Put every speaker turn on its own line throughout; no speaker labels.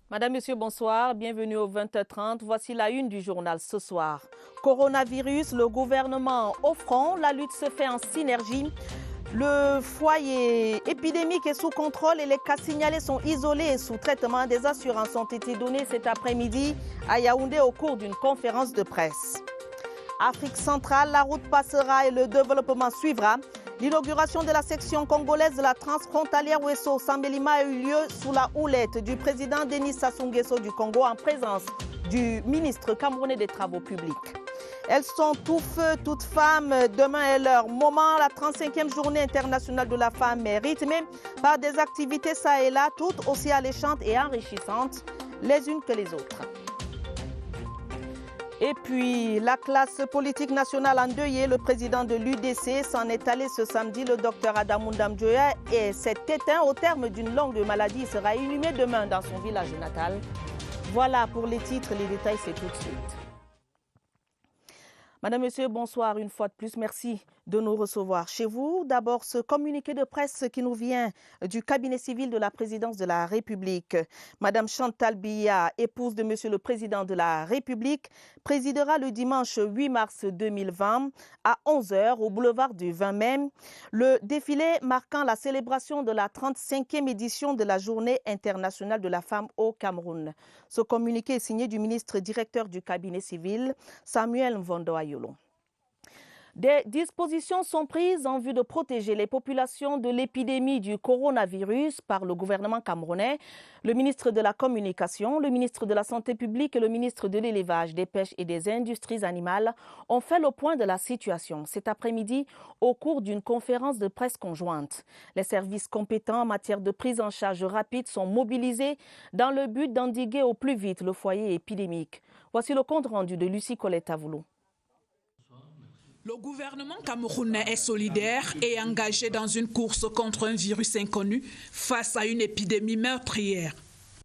Madame, Monsieur, bonsoir. Bienvenue au 20h30. Voici la une du journal ce soir. Coronavirus, le gouvernement au front. La lutte se fait en synergie. Le foyer épidémique est sous contrôle et les cas signalés sont isolés et sous traitement. Des assurances ont été données cet après-midi à Yaoundé au cours d'une conférence de presse. Afrique centrale, la route passera et le développement suivra. L'inauguration de la section congolaise de la transfrontalière Ouesso-Sambelima a eu lieu sous la houlette du président Denis Sassou Nguesso du Congo en présence du ministre camerounais des Travaux publics. Elles sont tout feu, toutes femmes. Demain est leur moment. La 35e journée internationale de la femme est rythmée par des activités ça et là, toutes aussi alléchantes et enrichissantes les unes que les autres. Et puis, la classe politique nationale endeuillée, le président de l'UDC s'en est allé ce samedi. Le docteur Adamou Ndamdjoya s'est éteint au terme d'une longue maladie. Il sera inhumé demain dans son village natal. Voilà pour les titres, les détails, c'est tout de suite. Madame, Monsieur, bonsoir une fois de plus. Merci de nous recevoir chez vous. D'abord, ce communiqué de presse qui nous vient du cabinet civil de la présidence de la République. Madame Chantal Biya, épouse de Monsieur le Président de la République, présidera le dimanche 8 mars 2020 à 11h au boulevard du 20 mai. Le défilé marquant la célébration de la 35e édition de la Journée internationale de la femme au Cameroun. Ce communiqué est signé du ministre directeur du cabinet civil, Samuel Mvondo Ayolo. Des dispositions sont prises en vue de protéger les populations de l'épidémie du coronavirus par le gouvernement camerounais. Le ministre de la Communication, le ministre de la Santé publique et le ministre de l'Élevage, des Pêches et des Industries animales ont fait le point de la situation cet après-midi au cours d'une conférence de presse conjointe. Les services compétents en matière de prise en charge rapide sont mobilisés dans le but d'endiguer au plus vite le foyer épidémique. Voici le compte rendu de Lucie Colette Avoulou.
Le gouvernement camerounais est solidaire et engagé dans une course contre un virus inconnu face à une épidémie meurtrière.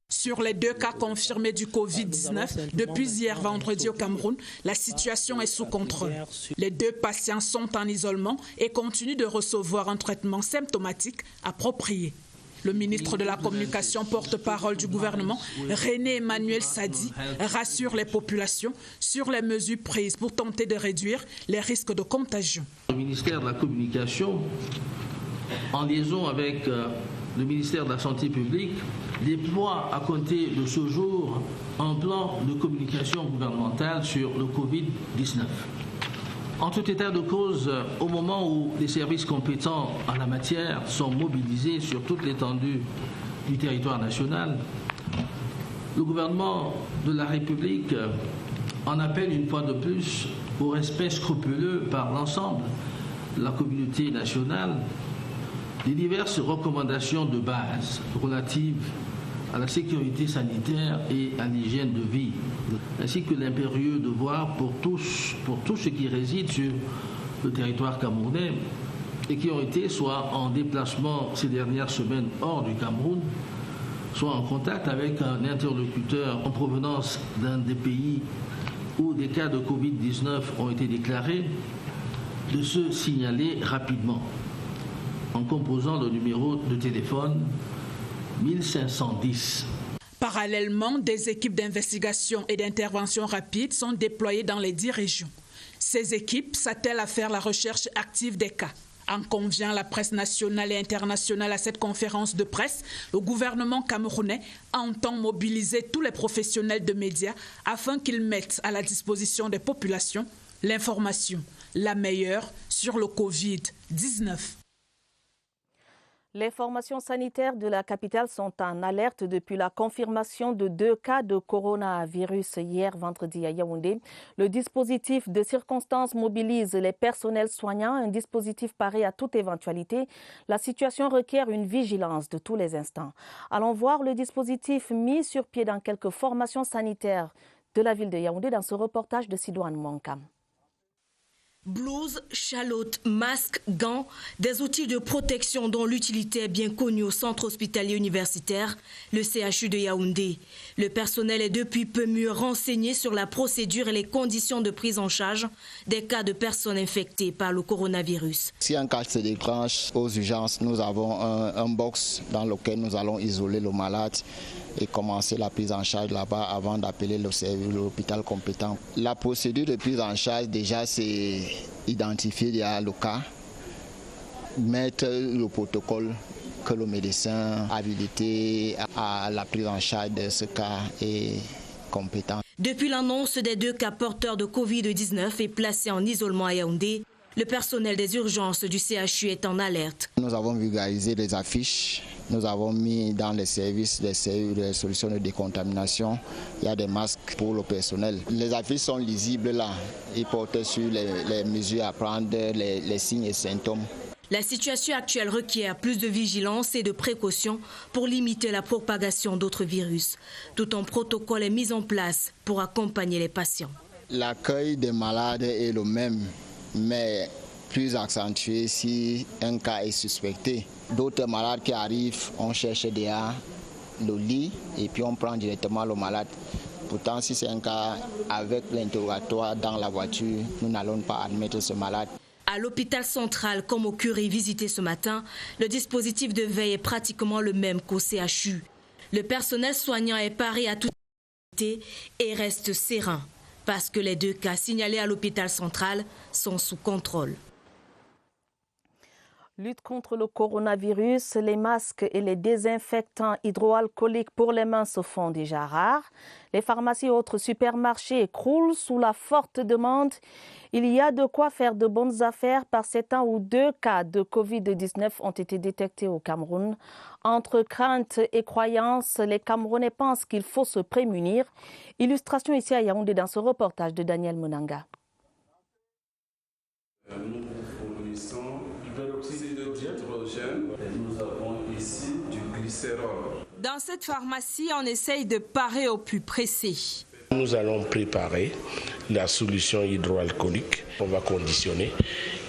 Sur les 2 cas confirmés du Covid-19, depuis hier vendredi au Cameroun, la situation est sous contrôle. Les 2 patients sont en isolement et continuent de recevoir un traitement symptomatique approprié. Le ministre de la Communication, porte-parole du gouvernement, René Emmanuel Sadi, rassure les populations sur les mesures prises pour tenter de réduire les risques de contagion.
Le ministère de la Communication, en liaison avec le ministère de la Santé publique, déploie à compter de ce jour un plan de communication gouvernementale sur le Covid-19. En tout état de cause, au moment où les services compétents en la matière sont mobilisés sur toute l'étendue du territoire national, le gouvernement de la République en appelle une fois de plus au respect scrupuleux par l'ensemble de la communauté nationale des diverses recommandations de base relatives à la sécurité sanitaire et à l'hygiène de vie, ainsi que l'impérieux devoir pour tous ceux qui résident sur le territoire camerounais et qui ont été soit en déplacement ces dernières semaines hors du Cameroun, soit en contact avec un interlocuteur en provenance d'un des pays où des cas de Covid-19 ont été déclarés, de se signaler rapidement en composant le numéro de téléphone 1510.
Parallèlement, des équipes d'investigation et d'intervention rapide sont déployées dans les 10 régions. Ces équipes s'attellent à faire la recherche active des cas. En convient la presse nationale et internationale à cette conférence de presse, le gouvernement camerounais entend mobiliser tous les professionnels de médias afin qu'ils mettent à la disposition des populations l'information la meilleure sur le Covid-19.
Les formations sanitaires de la capitale sont en alerte depuis la confirmation de 2 cas de coronavirus hier vendredi à Yaoundé. Le dispositif de circonstance mobilise les personnels soignants, un dispositif pareil à toute éventualité. La situation requiert une vigilance de tous les instants. Allons voir le dispositif mis sur pied dans quelques formations sanitaires de la ville de Yaoundé dans ce reportage de Sidoine Mwankam.
Blouse, chalotes, masques, gants, des outils de protection dont l'utilité est bien connue au centre hospitalier universitaire, le CHU de Yaoundé. Le personnel est depuis peu mieux renseigné sur la procédure et les conditions de prise en charge des cas de personnes infectées par le coronavirus.
Si un cas se déclenche aux urgences, nous avons un box dans lequel nous allons isoler le malade et commencer la prise en charge là-bas avant d'appeler l'hôpital compétent. La procédure de prise en charge, déjà, c'est identifier le cas, mettre le protocole que le médecin habilité à la prise en charge de ce cas est compétent.
Depuis l'annonce des 2 cas porteurs de Covid-19 et placés en isolement à Yaoundé, le personnel des urgences du CHU est en alerte.
Nous avons vulgarisé les affiches. Nous avons mis dans les services des solutions de décontamination. Il y a des masques pour le personnel. Les affiches sont lisibles là. Ils portent sur les mesures à prendre, les signes et symptômes.
La situation actuelle requiert plus de vigilance et de précautions pour limiter la propagation d'autres virus. Tout un protocole est mis en place pour accompagner les patients.
L'accueil des malades est le même, mais plus accentué si un cas est suspecté. D'autres malades qui arrivent, on cherche déjà le lit et puis on prend directement le malade. Pourtant, si c'est un cas avec l'interrogatoire dans la voiture, nous n'allons pas admettre ce malade.
À l'hôpital central, comme au Curie visité ce matin, le dispositif de veille est pratiquement le même qu'au CHU. Le personnel soignant est paré à toute et reste serein parce que les 2 cas signalés à l'hôpital central sont sous contrôle.
Lutte contre le coronavirus, les masques et les désinfectants hydroalcooliques pour les mains se font déjà rares. Les pharmacies et autres supermarchés croulent sous la forte demande. Il y a de quoi faire de bonnes affaires par ces temps où 2 cas de Covid-19 ont été détectés au Cameroun. Entre crainte et croyance, les Camerounais pensent qu'il faut se prémunir. Illustration ici à Yaoundé dans ce reportage de Daniel Monanga.
Nous avons ici du glycérol.
Dans cette pharmacie, on essaye de parer au plus pressé.
Nous allons préparer la solution hydroalcoolique qu'on va conditionner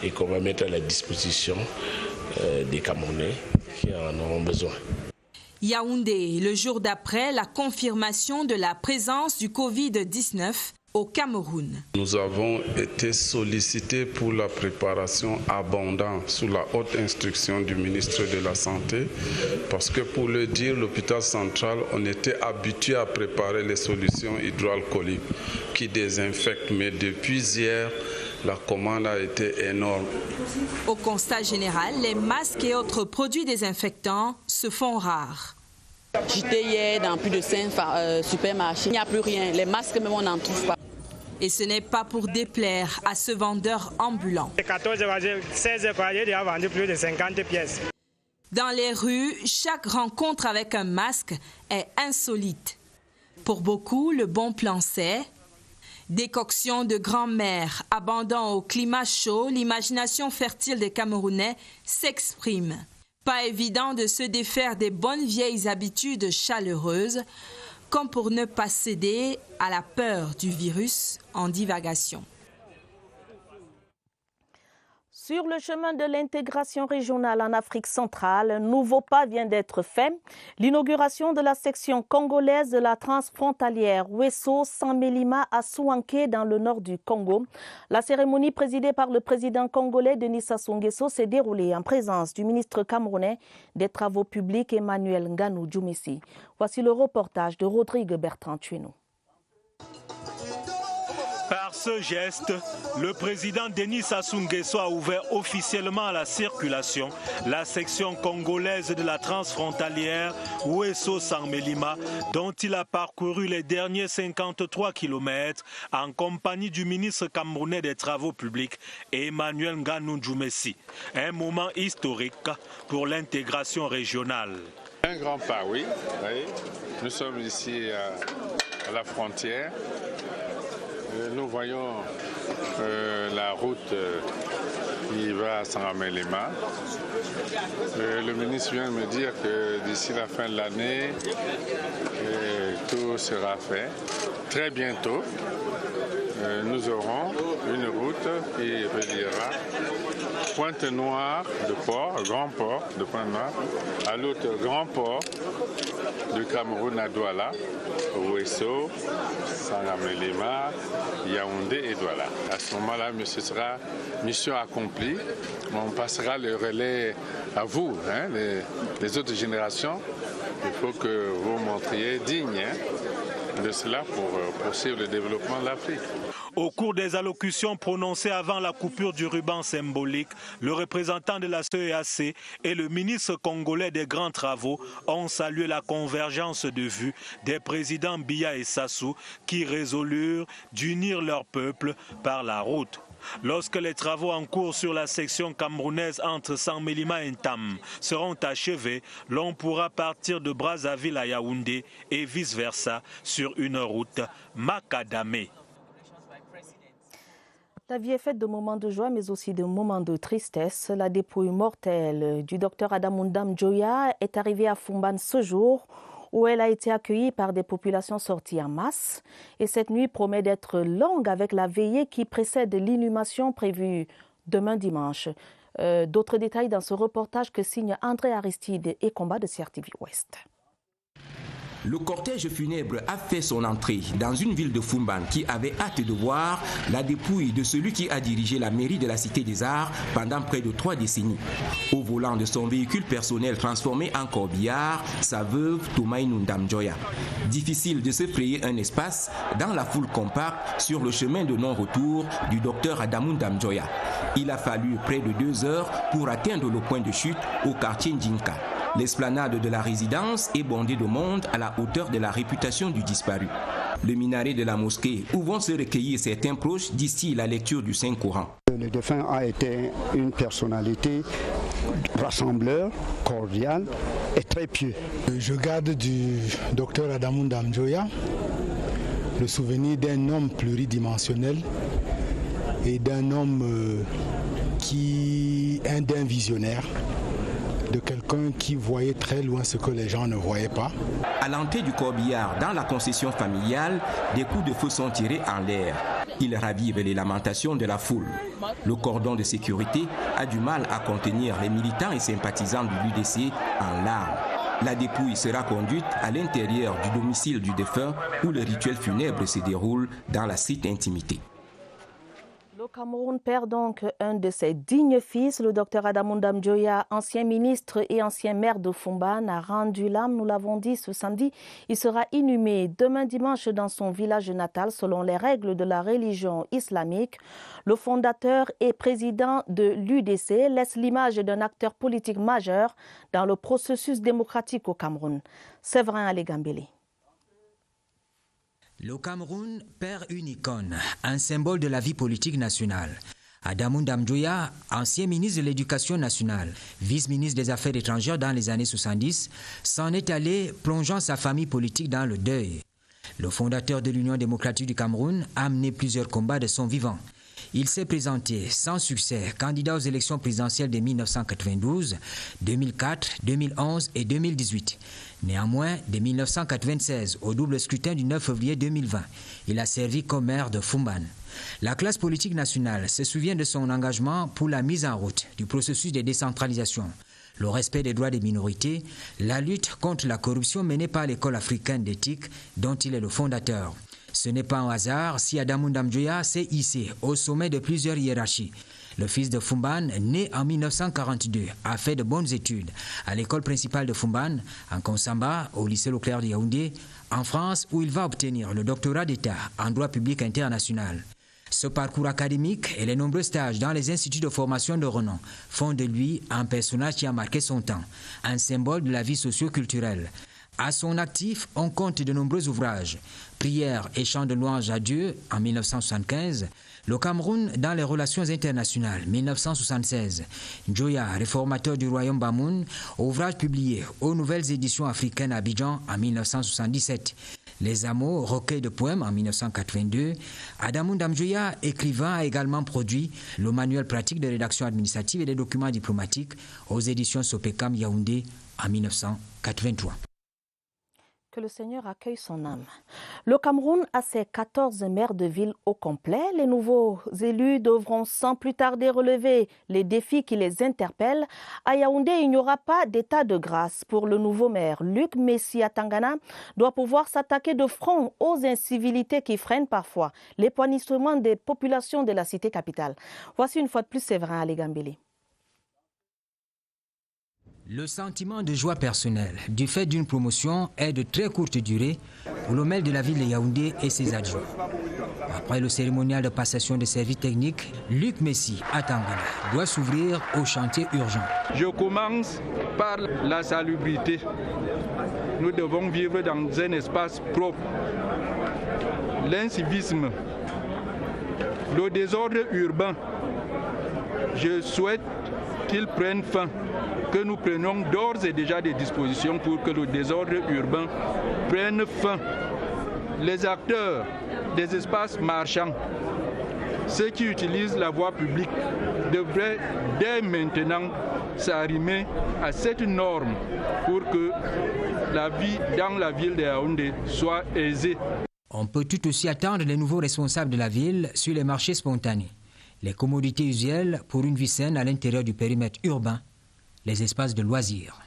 et qu'on va mettre à la disposition des Camerounais qui en auront besoin.
Yaoundé, le jour d'après la confirmation de la présence du Covid-19 au Cameroun.
Nous avons été sollicités pour la préparation abondante sous la haute instruction du ministre de la Santé parce que pour le dire, l'hôpital central, on était habitué à préparer les solutions hydroalcooliques qui désinfectent. Mais depuis hier, la commande a été énorme.
Au constat général, les masques et autres produits désinfectants se font rares.
J'étais hier dans plus de 5 supermarchés. Il n'y a plus rien. Les masques, même, on n'en trouve pas.
Et ce n'est pas pour déplaire à ce vendeur ambulant.
16 j'ai déjà vendu plus de 50 pièces.
Dans les rues, chaque rencontre avec un masque est insolite. Pour beaucoup, le bon plan c'est décoction de grand-mère, abandon au climat chaud, l'imagination fertile des Camerounais s'exprime. Pas évident de se défaire des bonnes vieilles habitudes chaleureuses, comme pour ne pas céder à la peur du virus en divagation.
Sur le chemin de l'intégration régionale en Afrique centrale, un nouveau pas vient d'être fait. L'inauguration de la section congolaise de la transfrontalière Ouesso-Saint-Mélima à Souanké dans le nord du Congo. La cérémonie présidée par le président congolais Denis Sassou Nguesso s'est déroulée en présence du ministre camerounais des Travaux publics Emmanuel Nganou Djoumessi. Voici le reportage de Rodrigue Bertrand-Tueno.
Par ce geste, le président Denis Sassou Nguesso a ouvert officiellement à la circulation la section congolaise de la transfrontalière Ouesso-Saint-Mélima, dont il a parcouru les derniers 53 km en compagnie du ministre camerounais des Travaux publics Emmanuel Nganou Djoumessi. Un moment historique pour l'intégration régionale.
Un grand pas, oui. Nous sommes ici à la frontière. Nous voyons la route qui va à Saint-Mélima. Le ministre vient de me dire que d'ici la fin de l'année, tout sera fait. Très bientôt,
nous aurons une route qui reliera Pointe-Noire de Port, Grand Port de Pointe-Noire, à l'autre grand port du Cameroun à Douala, Ouesso, Sangamélima, Yaoundé et Douala. À ce moment-là, ce sera mission accomplie. On passera le relais à vous, hein, les autres générations. Il faut que vous montriez digne de cela pour poursuivre le développement de l'Afrique.
Au cours des allocutions prononcées avant la coupure du ruban symbolique, le représentant de la CEAC et le ministre congolais des grands travaux ont salué la convergence de vues des présidents Biya et Sassou qui résolurent d'unir leur peuple par la route. Lorsque les travaux en cours sur la section camerounaise entre Sanmélima et Ntam seront achevés, l'on pourra partir de Brazzaville à Yaoundé et vice-versa sur une route macadamée.
La vie est faite de moments de joie, mais aussi de moments de tristesse. La dépouille mortelle du docteur Adamounda Mjoya est arrivée à Fumban ce jour, où elle a été accueillie par des populations sorties en masse. Et cette nuit promet d'être longue avec la veillée qui précède l'inhumation prévue demain dimanche. D'autres détails dans ce reportage que signe André Aristide et Combat de CRTV Ouest.
Le cortège funèbre a fait son entrée dans une ville de Fumban qui avait hâte de voir la dépouille de celui qui a dirigé la mairie de la Cité des Arts pendant près de 3 décennies. Au volant de son véhicule personnel transformé en corbillard, sa veuve Toumaïnounda Mjoya. Difficile de se frayer un espace dans la foule compacte sur le chemin de non-retour du docteur Adamounda Mjoya. Il a fallu près de 2 heures pour atteindre le point de chute au quartier Ndjinka. L'esplanade de la résidence est bondée de monde à la hauteur de la réputation du disparu. Le minaret de la mosquée où vont se recueillir certains proches distille la lecture du Saint-Coran.
Le défunt a été une personnalité rassembleur, cordial et très pieux.
Je garde du docteur Adamounda Mjoya le souvenir d'un homme pluridimensionnel et d'un homme d'un visionnaire, de quelqu'un qui voyait très loin ce que les gens ne voyaient pas.
À l'entrée du corbillard, dans la concession familiale, des coups de feu sont tirés en l'air. Ils ravivent les lamentations de la foule. Le cordon de sécurité a du mal à contenir les militants et sympathisants de l'UDC en larmes. La dépouille sera conduite à l'intérieur du domicile du défunt où le rituel funèbre se déroule dans la stricte intimité.
Le Cameroun perd donc un de ses dignes fils. Le docteur Adamounda Mjoya, ancien ministre et ancien maire de Fumban, a rendu l'âme, nous l'avons dit ce samedi. Il sera inhumé demain dimanche dans son village natal selon les règles de la religion islamique. Le fondateur et président de l'UDC laisse l'image d'un acteur politique majeur dans le processus démocratique au Cameroun. Séverin Alégambélé.
Le Cameroun perd une icône, un symbole de la vie politique nationale. Adamounda Mjoya, ancien ministre de l'Éducation nationale, vice-ministre des Affaires étrangères dans les années 70, s'en est allé plongeant sa famille politique dans le deuil. Le fondateur de l'Union démocratique du Cameroun a mené plusieurs combats de son vivant. Il s'est présenté sans succès candidat aux élections présidentielles de 1992, 2004, 2011 et 2018. Néanmoins, de 1996 au double scrutin du 9 février 2020, il a servi comme maire de Fumban. La classe politique nationale se souvient de son engagement pour la mise en route du processus de décentralisation, le respect des droits des minorités, la lutte contre la corruption menée par l'École africaine d'éthique dont il est le fondateur. Ce n'est pas un hasard si Adamounda Mjoya s'est hissé au sommet de plusieurs hiérarchies. Le fils de Fumban, né en 1942, a fait de bonnes études à l'école principale de Fumban, en Konsamba, au lycée Leclerc de Yaoundé, en France, où il va obtenir le doctorat d'État en droit public international. Ce parcours académique et les nombreux stages dans les instituts de formation de renom font de lui un personnage qui a marqué son temps, un symbole de la vie socio-culturelle. À son actif, on compte de nombreux ouvrages. Prières et chants de louange à Dieu en 1975, le Cameroun dans les relations internationales 1976, Mjoya, réformateur du royaume Bamoun, ouvrage publié aux nouvelles éditions africaines à Abidjan en 1977. Les Amours, recueil de poèmes en 1982. Adamounda Mjoya, écrivain, a également produit le manuel pratique de rédaction administrative et des documents diplomatiques aux éditions Sopekam Yaoundé en 1983.
Que le Seigneur accueille son âme. Le Cameroun a ses 14 maires de ville au complet. Les nouveaux élus devront sans plus tarder relever les défis qui les interpellent. À Yaoundé, il n'y aura pas d'état de grâce pour le nouveau maire. Luc Messi Atangana doit pouvoir s'attaquer de front aux incivilités qui freinent parfois l'épanouissement des populations de la cité capitale. Voici une fois de plus Séverin Alegambeli.
Le sentiment de joie personnelle du fait d'une promotion est de très courte durée pour le maire de la ville de Yaoundé et ses adjoints. Après le cérémonial de passation de services techniques, Luc Messi Atangana doit s'ouvrir au chantier urgent.
Je commence par la salubrité. Nous devons vivre dans un espace propre. L'incivisme, le désordre urbain, je souhaite qu'il prenne fin. Que nous prenions d'ores et déjà des dispositions pour que le désordre urbain prenne fin. Les acteurs des espaces marchands, ceux qui utilisent la voie publique, devraient dès maintenant s'arrimer à cette norme pour que la vie dans la ville de Yaoundé soit aisée.
On peut tout aussi attendre les nouveaux responsables de la ville sur les marchés spontanés, les commodités usuelles pour une vie saine à l'intérieur du périmètre urbain, les espaces de loisirs.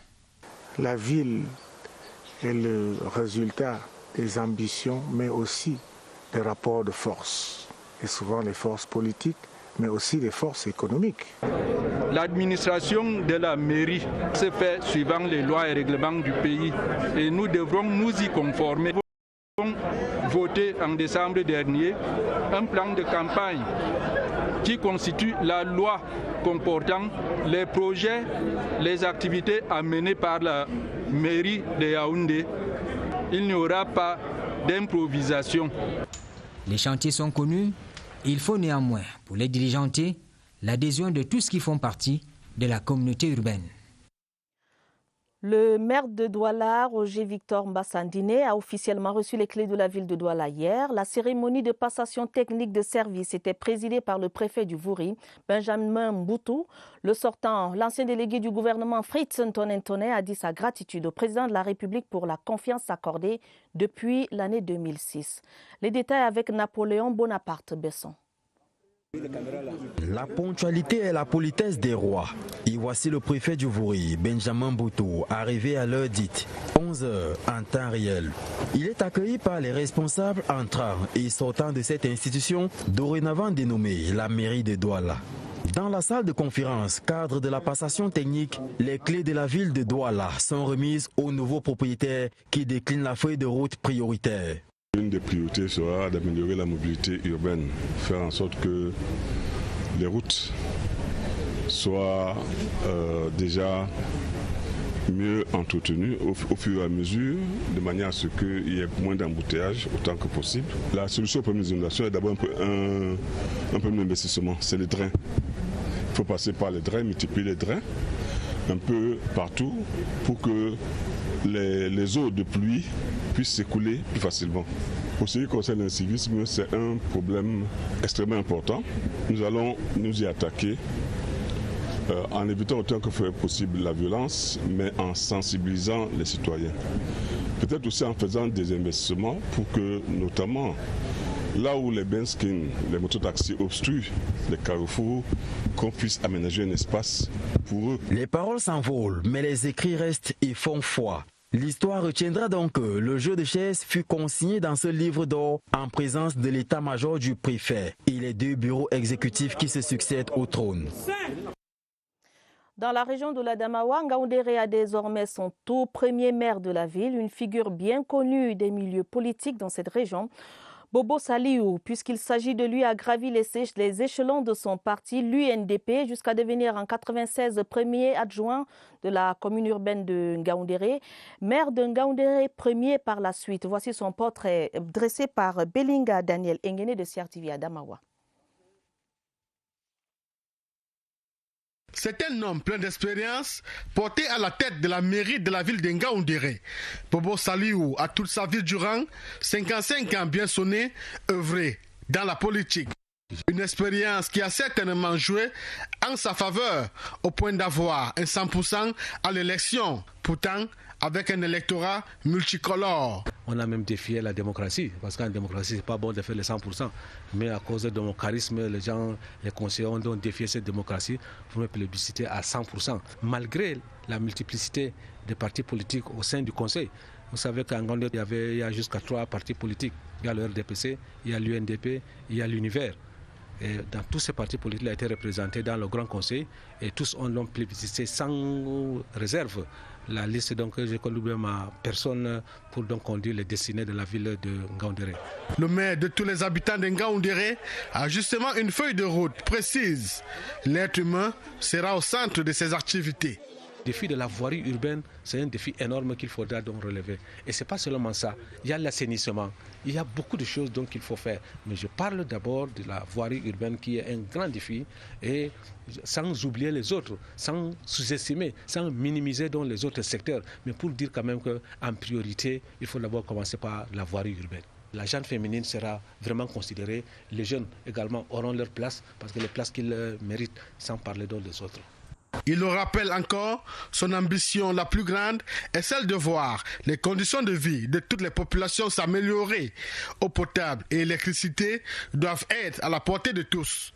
La ville est le résultat des ambitions, mais aussi des rapports de force. Et souvent les forces politiques, mais aussi les forces économiques.
L'administration de la mairie se fait suivant les lois et règlements du pays. Et nous devrons nous y conformer. Nous avons voté en décembre dernier un plan de campagne qui constitue la loi comportant les projets, les activités à mener par la mairie de Yaoundé. Il n'y aura pas d'improvisation.
Les chantiers sont connus. Il faut néanmoins, pour les diligenter, l'adhésion de tous qui font partie de la communauté urbaine.
Le maire de Douala, Roger Victor Mbassandine, a officiellement reçu les clés de la ville de Douala hier. La cérémonie de passation technique de service était présidée par le préfet du Vouri, Benjamin Mboutou. Le sortant, l'ancien délégué du gouvernement Fritz Ntonentone, a dit sa gratitude au président de la République pour la confiance accordée depuis l'année 2006. Les détails avec Napoléon Bonaparte-Besson.
La ponctualité est la politesse des rois. Et voici le préfet du Vouri, Benjamin Mboutou, arrivé à l'heure dite, 11h en temps réel. Il est accueilli par les responsables entrant et sortant de cette institution, dorénavant dénommée la mairie de Douala. Dans la salle de conférence, cadre de la passation technique, les clés de la ville de Douala sont remises aux nouveaux propriétaires qui déclinent la feuille de route prioritaire.
Une des priorités sera d'améliorer la mobilité urbaine, faire en sorte que les routes soient déjà mieux entretenues au fur et à mesure, de manière à ce qu'il y ait moins d'embouteillages autant que possible. La solution aux premières inondations est d'abord un peu d'investissement, c'est les drains. Il faut passer par les drains, multiplier les drains un peu partout pour que les eaux de pluie puissent s'écouler plus facilement. Pour ce qui concerne l'incivisme, c'est un problème extrêmement important. Nous allons nous y attaquer en évitant autant que possible la violence, mais en sensibilisant les citoyens. Peut-être aussi en faisant des investissements pour que, notamment, là où les benskins, les mototaxis obstruent les carrefours, qu'on puisse aménager un espace pour eux.
Les paroles s'envolent, mais les écrits restent et font foi. L'histoire retiendra donc que le jeu de chaises fut consigné dans ce livre d'or en présence de l'état-major du préfet et les deux bureaux exécutifs qui se succèdent au trône.
Dans la région de l'Adamawa, Ngaoundéré a désormais son tout premier maire de la ville, une figure bien connue des milieux politiques dans cette région. Bobo Saliou, puisqu'il s'agit de lui, a gravi les échelons de son parti, l'UNDP, jusqu'à devenir en 1996 premier adjoint de la commune urbaine de Ngaoundéré, maire de Ngaoundéré premier par la suite. Voici son portrait dressé par Belinga Daniel Engene de CRTV Adamawa.
C'est un homme plein d'expérience, porté à la tête de la mairie de la ville de Ngaoundéré. Bobo Saliou a toute sa vie durant 55 ans bien sonné, œuvré dans la politique. Une expérience qui a certainement joué en sa faveur, au point d'avoir un 100% à l'élection. Pourtant, avec un électorat multicolore.
On a même défié la démocratie, parce qu'en démocratie, ce n'est pas bon de faire les 100%. Mais à cause de mon charisme, les conseillers ont donc défié cette démocratie pour me plébisciter à 100%. Malgré la multiplicité des partis politiques au sein du conseil. Vous savez qu'en Gambie, il y a jusqu'à 3 partis politiques. Il y a le RDPC, il y a l'UNDP, il y a l'Univers. Et dans tous ces partis politiques, il a été représenté dans le Grand Conseil et tous ont donc plébiscité sans réserve la liste. Donc j'ai conduit ma personne pour donc conduire les destinées de la ville de Ngaoundéré.
Le maire de tous les habitants de Ngaoundéré a justement une feuille de route précise. L'être humain sera au centre de ses activités.
Le défi de la voirie urbaine, c'est un défi énorme qu'il faudra donc relever. Et ce n'est pas seulement ça. Il y a l'assainissement. Il y a beaucoup de choses donc qu'il faut faire. Mais je parle d'abord de la voirie urbaine qui est un grand défi. Et sans oublier les autres, sans sous-estimer, sans minimiser donc les autres secteurs. Mais pour dire quand même qu'en priorité, il faut d'abord commencer par la voirie urbaine. La gente féminine sera vraiment considérée. Les jeunes également auront leur place parce que les places qu'ils méritent, sans parler donc des autres.
Il le rappelle encore, son ambition la plus grande est celle de voir les conditions de vie de toutes les populations s'améliorer. Eau potable et électricité doivent être à la portée de tous.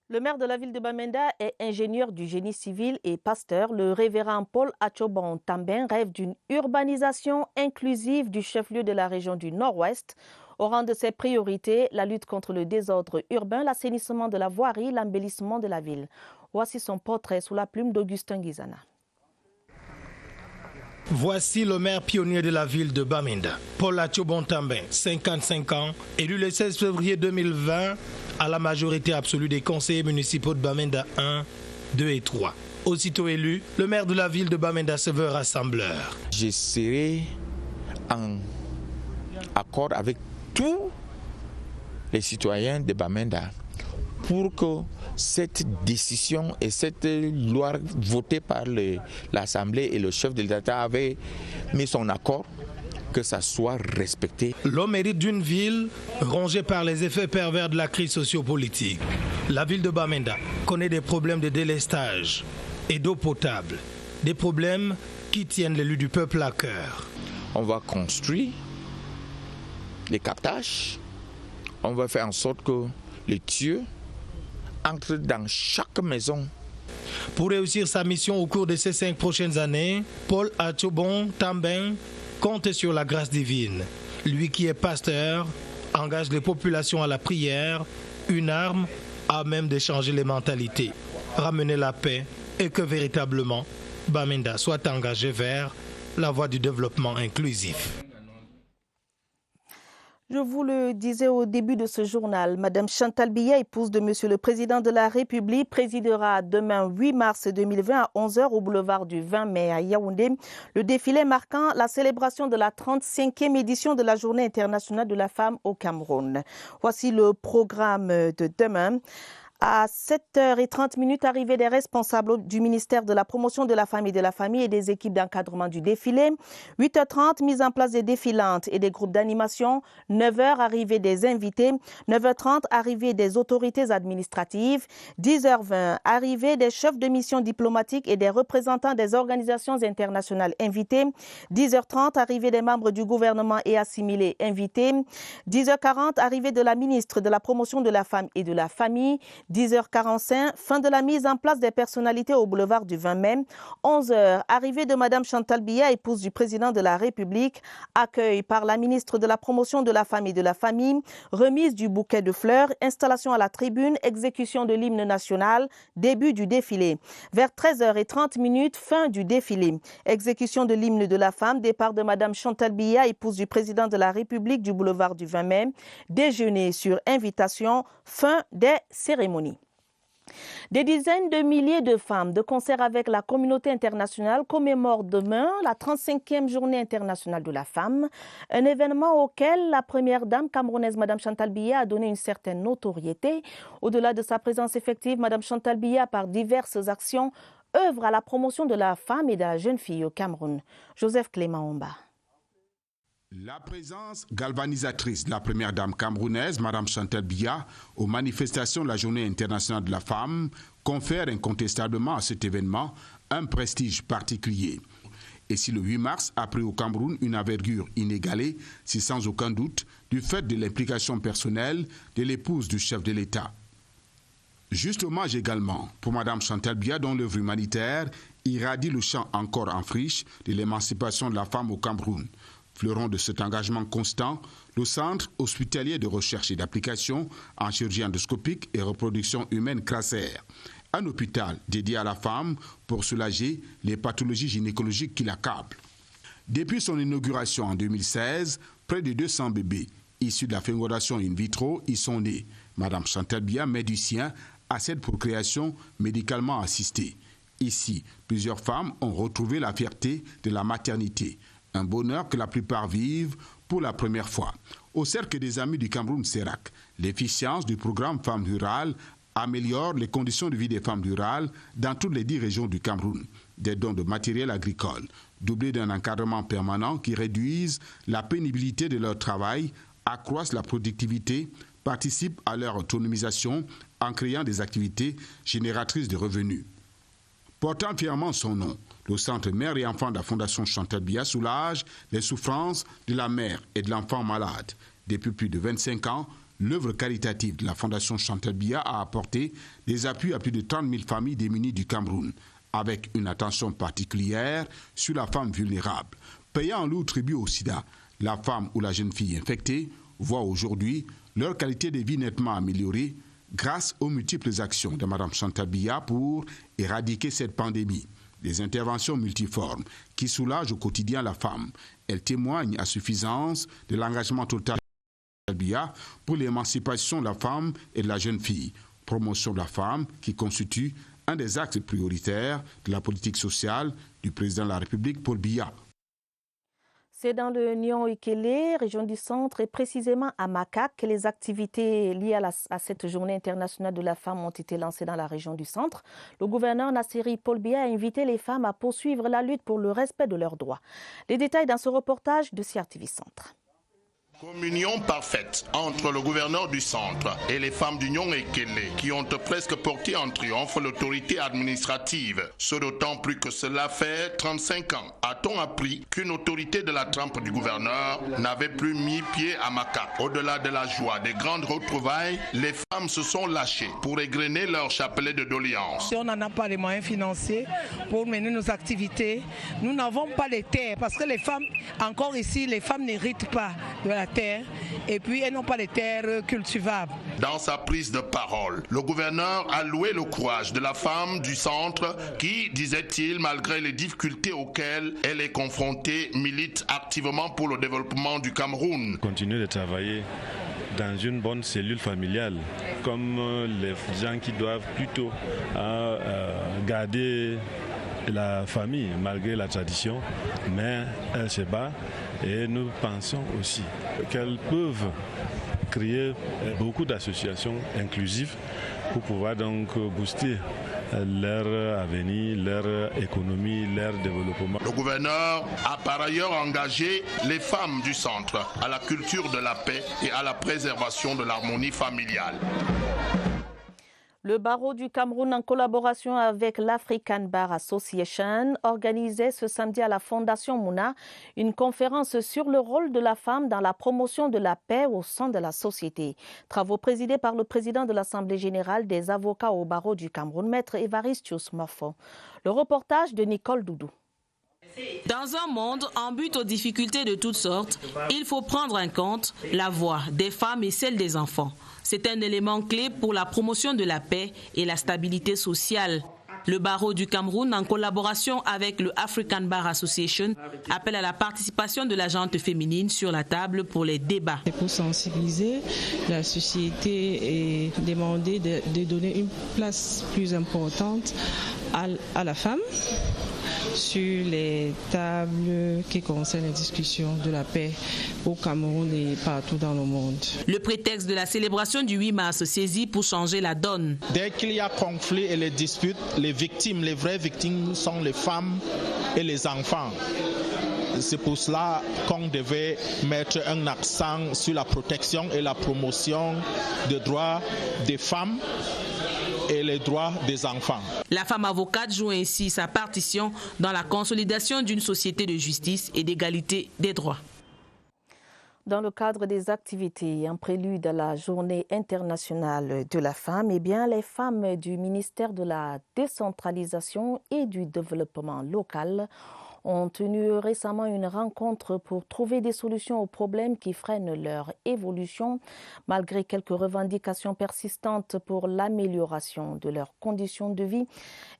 Le maire de la ville de Bamenda est ingénieur du génie civil et pasteur. Le révérend Paul Atchobon Tambin rêve d'une urbanisation inclusive du chef-lieu de la région du Nord-Ouest. Au rang de ses priorités, la lutte contre le désordre urbain, l'assainissement de la voirie, l'embellissement de la ville. Voici son portrait sous la plume d'Augustin Guizana.
Voici le maire pionnier de la ville de Bamenda, Paul Atchobon Tambin, 55 ans, élu le 16 février 2020 à la majorité absolue des conseillers municipaux de Bamenda 1, 2 et 3. Aussitôt élu, le maire de la ville de Bamenda se veut rassembleur.
Je serai en accord avec tous les citoyens de Bamenda pour que cette décision et cette loi votée par l'Assemblée et le chef de l'État avaient mis son accord, que ça soit respecté.
L'homme hérite d'une ville rongée par les effets pervers de la crise sociopolitique. La ville de Bamenda connaît des problèmes de délestage et d'eau potable, des problèmes qui tiennent l'élu du peuple à cœur.
On va construire les captages, on va faire en sorte que les tuyaux entrent dans chaque maison.
Pour réussir sa mission au cours de ces 5 prochaines années, Paul Atchobon Tambin compte sur la grâce divine. Lui qui est pasteur engage les populations à la prière, une arme à même de changer les mentalités, ramener la paix et que véritablement Bamenda soit engagé vers la voie du développement inclusif.
Je vous le disais au début de ce journal, Madame Chantal Biya, épouse de Monsieur le Président de la République, présidera demain 8 mars 2020 à 11h au boulevard du 20 mai à Yaoundé. Le défilé marquant la célébration de la 35e édition de la Journée internationale de la femme au Cameroun. Voici le programme de demain. À 7h30, arrivée des responsables du ministère de la promotion de la femme et des équipes d'encadrement du défilé. 8h30, mise en place des défilantes et des groupes d'animation. 9h, arrivée des invités. 9h30, arrivée des autorités administratives. 10h20, arrivée des chefs de mission diplomatiques et des représentants des organisations internationales invités. 10h30, arrivée des membres du gouvernement et assimilés invités. 10h40, arrivée de la ministre de la promotion de la femme et de la famille. 10h45, fin de la mise en place des personnalités au boulevard du 20 mai. 11h, arrivée de Madame Chantal Biya, épouse du président de la République. Accueil par la ministre de la promotion de la femme et de la famille. Remise du bouquet de fleurs. Installation à la tribune. Exécution de l'hymne national. Début du défilé. Vers 13h30, fin du défilé. Exécution de l'hymne de la femme. Départ de Madame Chantal Biya, épouse du président de la République du boulevard du 20 mai. Déjeuner sur invitation. Fin des cérémonies. Des dizaines de milliers de femmes de concert avec la communauté internationale commémorent demain la 35e journée internationale de la femme, un événement auquel la première dame camerounaise Madame Chantal Biya a donné une certaine notoriété. Au-delà de sa présence effective, Madame Chantal Biya, par diverses actions, œuvre à la promotion de la femme et de la jeune fille au Cameroun. Joseph Clément Omba.
La présence galvanisatrice de la première dame camerounaise, Mme Chantal Biya, aux manifestations de la Journée internationale de la femme confère incontestablement à cet événement un prestige particulier. Et si le 8 mars a pris au Cameroun une envergure inégalée, c'est sans aucun doute du fait de l'implication personnelle de l'épouse du chef de l'État. Juste hommage également pour Mme Chantal Biya, dont l'œuvre humanitaire irradie le champ encore en friche de l'émancipation de la femme au Cameroun. Fleuron de cet engagement constant, le Centre hospitalier de recherche et d'application en chirurgie endoscopique et reproduction humaine CRASER, un hôpital dédié à la femme pour soulager les pathologies gynécologiques qui l'accablent. Depuis son inauguration en 2016, près de 200 bébés issus de la fécondation in vitro y sont nés. Mme Chantal Biya met du sien à cette procréation médicalement assistée. Ici, plusieurs femmes ont retrouvé la fierté de la maternité, un bonheur que la plupart vivent pour la première fois. Au Cercle des Amis du Cameroun CERAC, l'efficience du programme Femmes rurales améliore les conditions de vie des femmes rurales dans toutes les 10 régions du Cameroun. Des dons de matériel agricole, doublés d'un encadrement permanent qui réduisent la pénibilité de leur travail, accroissent la productivité, participent à leur autonomisation en créant des activités génératrices de revenus. Portant fièrement son nom, le Centre Mère et Enfants de la Fondation Chantal Biya soulage les souffrances de la mère et de l'enfant malade. Depuis plus de 25 ans, l'œuvre caritative de la Fondation Chantal Biya a apporté des appuis à plus de 30 000 familles démunies du Cameroun, avec une attention particulière sur la femme vulnérable. Payant un lourd tribut au sida, la femme ou la jeune fille infectée voit aujourd'hui leur qualité de vie nettement améliorée grâce aux multiples actions de Mme Chantal Biya pour éradiquer cette pandémie. Des interventions multiformes qui soulagent au quotidien la femme. Elles témoignent à suffisance de l'engagement total de Chantal Biya pour l'émancipation de la femme et de la jeune fille. Promotion de la femme qui constitue un des axes prioritaires de la politique sociale du président de la République, Paul Biya.
C'est dans le Nyon-Ikele, région du centre, et précisément à Makak, que les activités liées à cette journée internationale de la femme ont été lancées dans la région du centre. Le gouverneur Nasseri Paul Biya a invité les femmes à poursuivre la lutte pour le respect de leurs droits. Les détails dans ce reportage de CRTV Centre.
Communion parfaite entre le gouverneur du centre et les femmes du Nyon-Ikele qui ont presque porté en triomphe l'autorité administrative. Ce d'autant plus que cela fait 35 ans. A-t-on appris qu'une autorité de la trempe du gouverneur n'avait plus mis pied à Makak. Au-delà de la joie des grandes retrouvailles, les femmes se sont lâchées pour égrener leur chapelet de doléances.
Si on n'en a pas les moyens financiers pour mener nos activités, nous n'avons pas les terres parce que les femmes, encore ici, les femmes n'héritent pas de la terre et puis elles n'ont pas les terres cultivables.
Dans sa prise de parole, le gouverneur a loué le courage de la femme du centre qui, disait-il, malgré les difficultés auxquelles elle est confrontée, milite activement pour le développement du Cameroun.
Continuer de travailler dans une bonne cellule familiale, comme les gens qui doivent plutôt garder la famille malgré la tradition, mais elle se bat et nous pensons aussi qu'elles peuvent créer beaucoup d'associations inclusives pour pouvoir donc booster leur avenir, leur économie, leur développement.
Le gouverneur a par ailleurs engagé les femmes du centre à la culture de la paix et à la préservation de l'harmonie familiale.
Le barreau du Cameroun, en collaboration avec l'African Bar Association, organisait ce samedi à la Fondation Mouna une conférence sur le rôle de la femme dans la promotion de la paix au sein de la société. Travaux présidés par le président de l'Assemblée générale des avocats au barreau du Cameroun, Maître Evaristius Morfo. Le reportage de Nicole Doudou.
Dans un monde en but aux difficultés de toutes sortes, il faut prendre en compte la voix des femmes et celle des enfants. C'est un élément clé pour la promotion de la paix et la stabilité sociale. Le barreau du Cameroun, en collaboration avec le African Bar Association, appelle à la participation de la gente féminine sur la table pour les débats.
Pour sensibiliser la société et demander de donner une place plus importante à la femme sur les tables qui concernent les discussions de la paix au Cameroun et partout dans le monde.
Le prétexte de la célébration du 8 mars saisi pour changer la donne.
Dès qu'il y a conflit et les disputes, les victimes, les vraies victimes sont les femmes et les enfants. C'est pour cela qu'on devait mettre un accent sur la protection et la promotion des droits des femmes et les droits des enfants.
La femme avocate joue ainsi sa partition dans la consolidation d'une société de justice et d'égalité des droits.
Dans le cadre des activités en prélude à la Journée internationale de la femme, les femmes du ministère de la décentralisation et du développement local ont tenu récemment une rencontre pour trouver des solutions aux problèmes qui freinent leur évolution, malgré quelques revendications persistantes pour l'amélioration de leurs conditions de vie.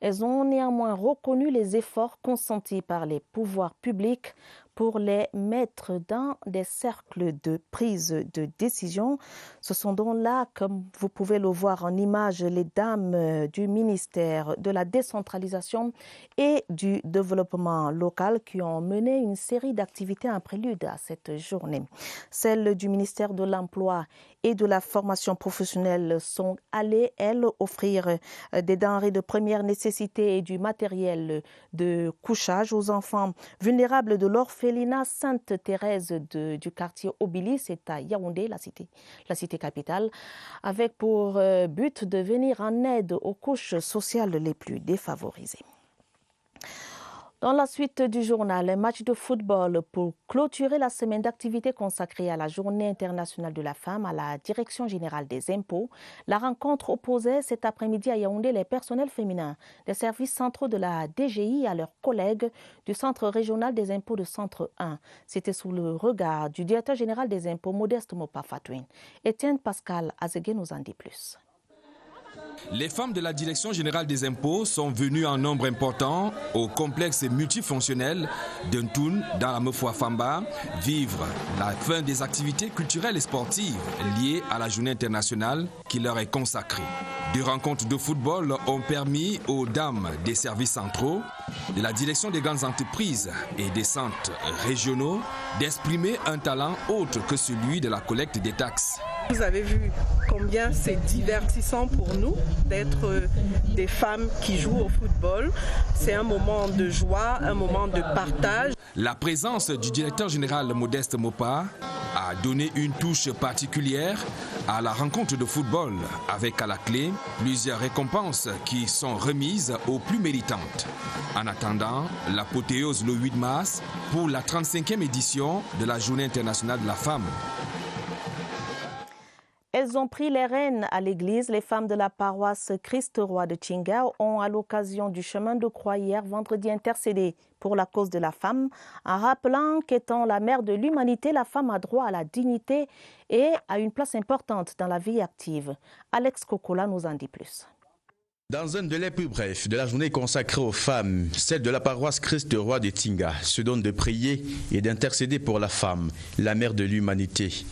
Elles ont néanmoins reconnu les efforts consentis par les pouvoirs publics pour les mettre dans des cercles de prise de décision. Ce sont donc là, comme vous pouvez le voir en image, les dames du ministère de la décentralisation et du développement local qui ont mené une série d'activités en prélude à cette journée. Celles du ministère de l'Emploi et de la formation professionnelle sont allées, elles, offrir des denrées de première nécessité et du matériel de couchage aux enfants vulnérables de l'orphelinat Sainte-Thérèse du quartier Obili, c'est à Yaoundé, la cité capitale, avec pour but de venir en aide aux couches sociales les plus défavorisées. Dans la suite du journal, un match de football pour clôturer la semaine d'activité consacrée à la Journée internationale de la femme à la Direction générale des impôts. La rencontre opposait cet après-midi à Yaoundé les personnels féminins des services centraux de la DGI à leurs collègues du Centre régional des impôts de Centre 1. C'était sous le regard du directeur général des impôts, Modeste Mopa Fatouine. Étienne Pascal Azegué nous en dit plus.
Les femmes de la Direction générale des impôts sont venues en nombre important au complexe multifonctionnel d'Untoun dans la Mefoua Famba vivre la fin des activités culturelles et sportives liées à la journée internationale qui leur est consacrée. Deux rencontres de football ont permis aux dames des services centraux, de la direction des grandes entreprises et des centres régionaux d'exprimer un talent autre que celui de la collecte des taxes.
Vous avez vu combien c'est divertissant pour nous d'être des femmes qui jouent au football. C'est un moment de joie, un moment de partage.
La présence du directeur général Modeste Mopa a donné une touche particulière à la rencontre de football avec à la clé plusieurs récompenses qui sont remises aux plus méritantes. En attendant l'apothéose le 8 mars pour la 35e édition de la Journée internationale de la femme.
Elles ont pris les rênes à l'église. Les femmes de la paroisse Christ-Roi de Tchinga ont, à l'occasion du chemin de croix hier vendredi, intercédé pour la cause de la femme, en rappelant qu'étant la mère de l'humanité, la femme a droit à la dignité et à une place importante dans la vie active. Alex Kokola nous en dit plus.
Dans un délai plus bref de la journée consacrée aux femmes, celle de la paroisse Christ-Roi de Tchinga se donne de prier et d'intercéder pour la femme, la mère de l'humanité.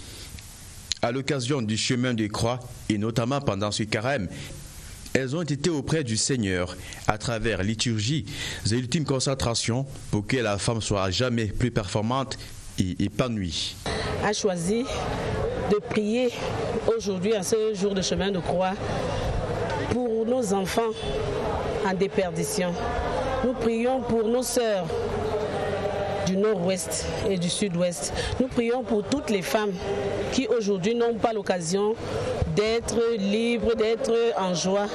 À l'occasion du chemin de croix, et notamment pendant ce carême, elles ont été auprès du Seigneur à travers liturgie et ultime concentration pour que la femme soit à jamais plus performante et épanouie.
A choisi de prier aujourd'hui à ce jour de chemin de croix pour nos enfants en déperdition. Nous prions pour nos sœurs du nord-ouest et du sud-ouest. Nous prions pour toutes les femmes qui aujourd'hui n'ont pas l'occasion d'être libres, d'être en joie.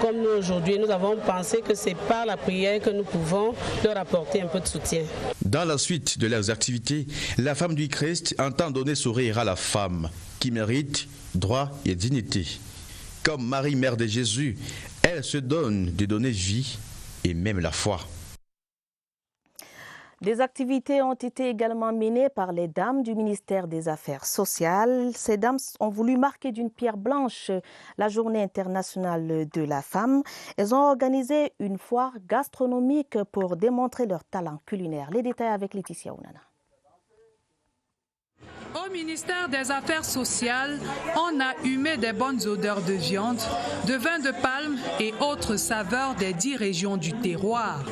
Comme nous aujourd'hui, nous avons pensé que c'est par la prière que nous pouvons leur apporter un peu de soutien.
Dans la suite de leurs activités, la femme du Christ entend donner sourire à la femme qui mérite droit et dignité. Comme Marie, mère de Jésus, elle se donne de donner vie et même la foi.
Des activités ont été également menées par les dames du ministère des Affaires sociales. Ces dames ont voulu marquer d'une pierre blanche la Journée internationale de la femme. Elles ont organisé une foire gastronomique pour démontrer leur talent culinaire. Les détails avec Laetitia Ounana.
Au ministère des Affaires sociales, on a humé des bonnes odeurs de viande, de vin de palme et autres saveurs des 10 régions du terroir.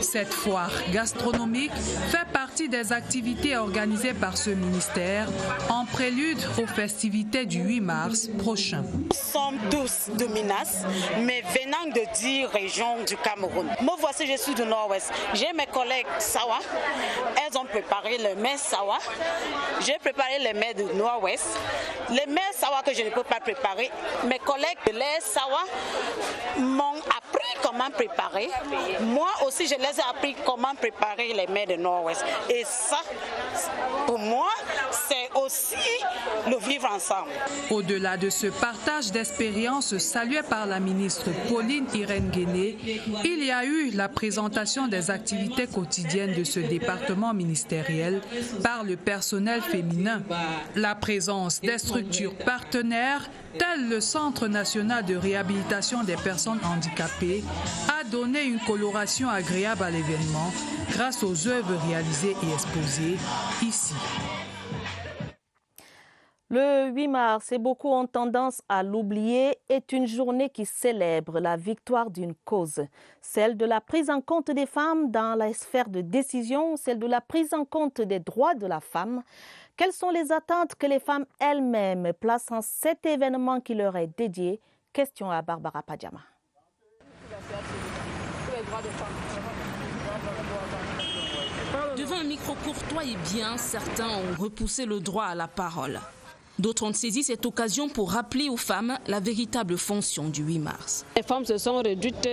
Cette foire gastronomique fait partie des activités organisées par ce ministère en prélude aux festivités du 8 mars prochain.
Nous sommes tous de Minas, mais venant de 10 régions du Cameroun. Moi voici, je suis du Nord-Ouest. J'ai mes collègues Sawa, elles ont préparé le mets Sawa. J'ai préparé les mets du Nord-Ouest. Les mets Sawa que je ne peux pas préparer, mes collègues de l'Est Sawa m'ont appris comment préparer. Moi aussi, je les ai appris comment préparer les mets de Nord-Ouest. Et ça, pour moi, c'est aussi le vivre ensemble.
Au-delà de ce partage d'expériences salué par la ministre Pauline Irène Guéné, il y a eu la présentation des activités quotidiennes de ce département ministériel par le personnel féminin. La présence des structures partenaires tel le Centre national de réhabilitation des personnes handicapées a donné une coloration agréable à l'événement grâce aux œuvres réalisées et exposées ici.
Le 8 mars, et beaucoup ont tendance à l'oublier, est une journée qui célèbre la victoire d'une cause, celle de la prise en compte des femmes dans la sphère de décision, celle de la prise en compte des droits de la femme. Quelles sont les attentes que les femmes elles-mêmes placent en cet événement qui leur est dédié? Question à Barbara Padjama.
Devant un micro courtois et bien, certains ont repoussé le droit à la parole. D'autres ont saisi cette occasion pour rappeler aux femmes la véritable fonction du 8 mars.
Les femmes se sont réduites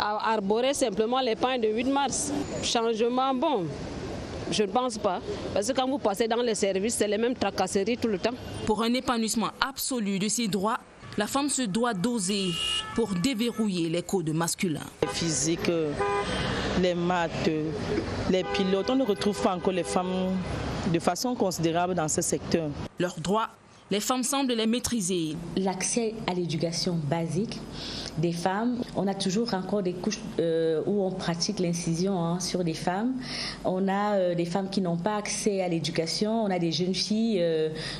à arborer simplement les pagnes de 8 mars. Changement, bon, je ne pense pas. Parce que quand vous passez dans les services, c'est les mêmes tracasseries tout le temps.
Pour un épanouissement absolu de ses droits, la femme se doit d'oser pour déverrouiller les codes masculins.
Les physiques, les maths, les pilotes, on ne retrouve pas encore les femmes de façon considérable dans ce secteur.
Leurs droits, les femmes semblent les maîtriser.
L'accès à l'éducation basique des femmes, on a toujours encore des couches où on pratique l'incision sur des femmes. On a des femmes qui n'ont pas accès à l'éducation. On a des jeunes filles,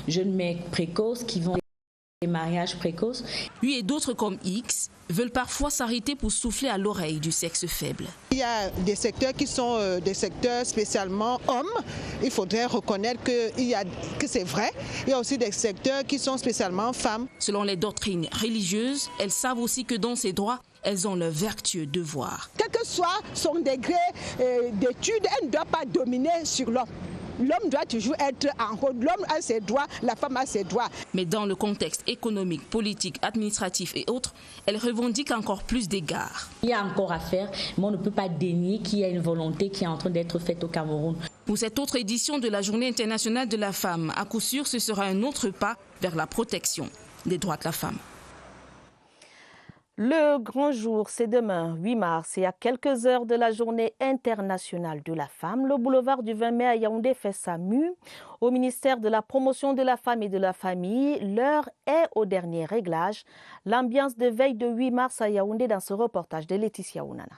jeunes mecs précoces qui vont des mariages précoces.
Lui et d'autres comme X veulent parfois s'arrêter pour souffler à l'oreille du sexe faible.
Il y a des secteurs qui sont des secteurs spécialement hommes. Il faudrait reconnaître que c'est vrai. Il y a aussi des secteurs qui sont spécialement femmes.
Selon les doctrines religieuses, elles savent aussi que dans ces droits, elles ont leur vertueux devoir.
Quel que soit son degré d'études, elle ne doit pas dominer sur l'homme. L'homme doit toujours être en haut. L'homme a ses droits, la femme a ses droits.
Mais dans le contexte économique, politique, administratif et autres, elle revendique encore plus d'égards.
Il y a encore à faire, mais on ne peut pas dénier qu'il y a une volonté qui est en train d'être faite au Cameroun.
Pour cette autre édition de la Journée internationale de la femme, à coup sûr, ce sera un autre pas vers la protection des droits de la femme.
Le grand jour, c'est demain, 8 mars, et à quelques heures de la Journée internationale de la femme, le boulevard du 20 mai à Yaoundé fait sa mue. Au ministère de la Promotion de la femme et de la famille, l'heure est au dernier réglage. L'ambiance de veille de 8 mars à Yaoundé dans ce reportage de Laetitia Ounana.